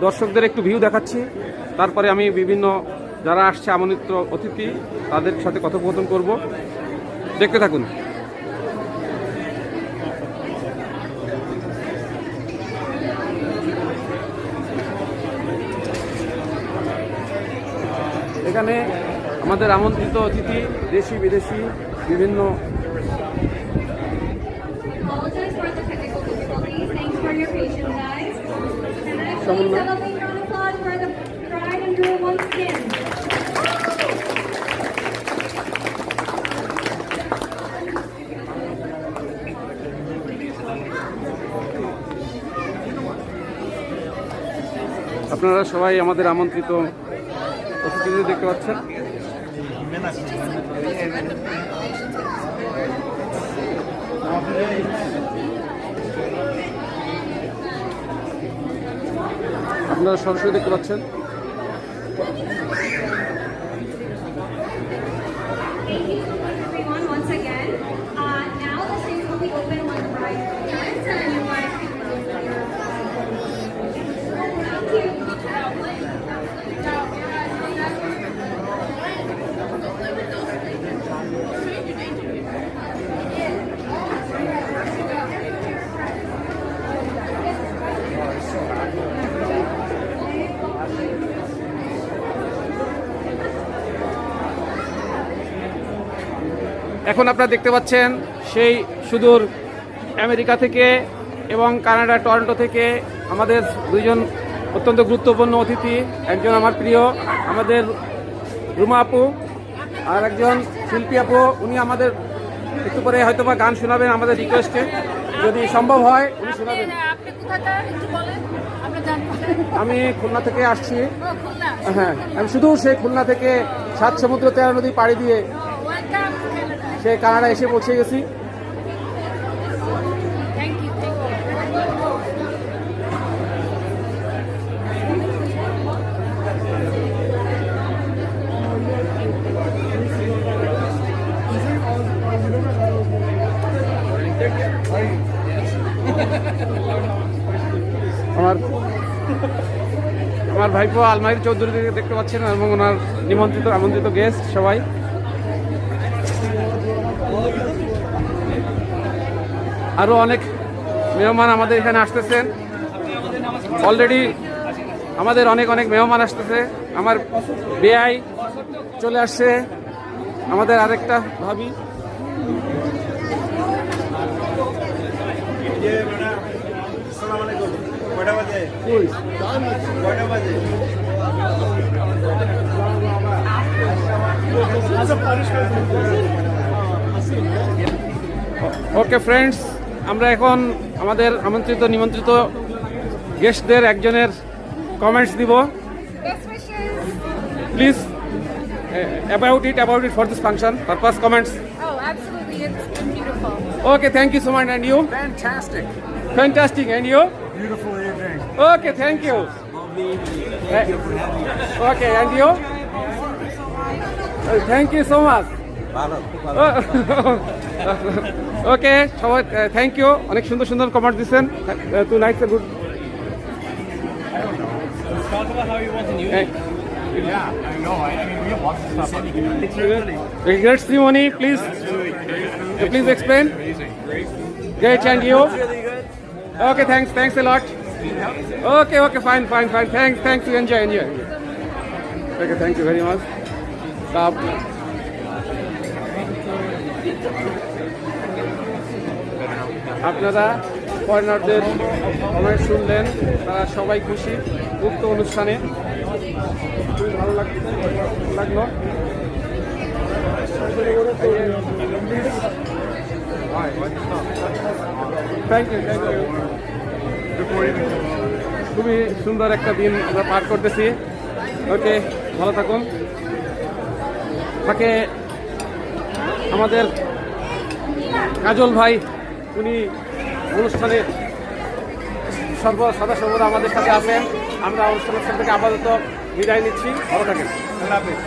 দর্শকদের একটু ভিউ দেখাচ্ছি, তারপরে আমি বিভিন্ন যারা আসছে আমন্ত্রিত অতিথি তাদের সাথে কথোপকথন করব। দেখতে থাকুন। এখানে আমাদের আমন্ত্রিত অতিথি দেশি বিদেশি বিভিন্ন আপনারা সবাই আমাদের আমন্ত্রিত অতিথিদের দেখতে পাচ্ছেন। আপনারা সরাসরি দেখতে পাচ্ছেন। এখন আপনারা দেখতে পাচ্ছেন সেই সুদূর আমেরিকা থেকে এবং কানাডা টরন্টো থেকে আমাদের দুইজন অত্যন্ত গুরুত্বপূর্ণ অতিথি, একজন আমার প্রিয় আমাদের রুমা আপু আর একজন শিল্পী আপু। উনি আমাদের একটু পরে হয়তোবা গান শোনাবেন আমাদের রিকোয়েস্টে, যদি সম্ভব হয় উনি শোনাবেন। আমি খুলনা থেকে আসছি। হ্যাঁ, আমি শুধু সেই খুলনা থেকে 7 সমুদ্র 13 নদী পাড়ি দিয়ে সে কানাডা এসে পৌঁছে গেছি। আমার ভাইপো আলমারি চৌধুরী দেখতে পাচ্ছেন এবং ওনার আমন্ত্রিত গেস্ট সবাই। আরো অনেক মেহমান আমাদের এখানে আসতেছেন, অলরেডি আমাদের অনেক মেহমান আসতেছে। আমার বেয়াই চলে আসছে, আমাদের আরেকটা ভাবি। ওকে ফ্রেন্ডস, আমরা এখন আমাদের নিমন্ত্রিত গেস্টদের একজনের কমেন্টস দিব। Please about it for this function purpose, comments. Oh, absolutely, it's beautiful. Okay, thank you so much. And you? Fantastic. And you? Beautiful evening. Okay, thank you. Lovely evening. Thank you for having us. Okay, and you? Thank you so much. Okay সবাই thank you, অনেক সুন্দর comment দিচ্ছেন। Tonight's a good. Talk about how you want to use it. Yeah, I know. I mean, we have lots of stuff. Great ceremony, please. Please explain. Great, and you? Okay, thanks a lot. Okay, fine. Thanks. Enjoy. Okay, thank you very much. আপনারা ফরেনারদের comment শুনলেন, তারা সবাই খুশি উক্ত অনুষ্ঠানে। খুবই ভালো লাগলো। Thank you. খুবই সুন্দর একটা দিন আমরা পার করতেছি। ওকে, ভালো থাকুন। তাকে আমাদের কাজল ভাই, উনি অনুষ্ঠানে সর্বদা আমাদের সাথে আছেন। আমরা অনুষ্ঠানের থেকে আপাতত বিদায় নিচ্ছি। ভালো থাকেন। আল্লাহ হাফেজ।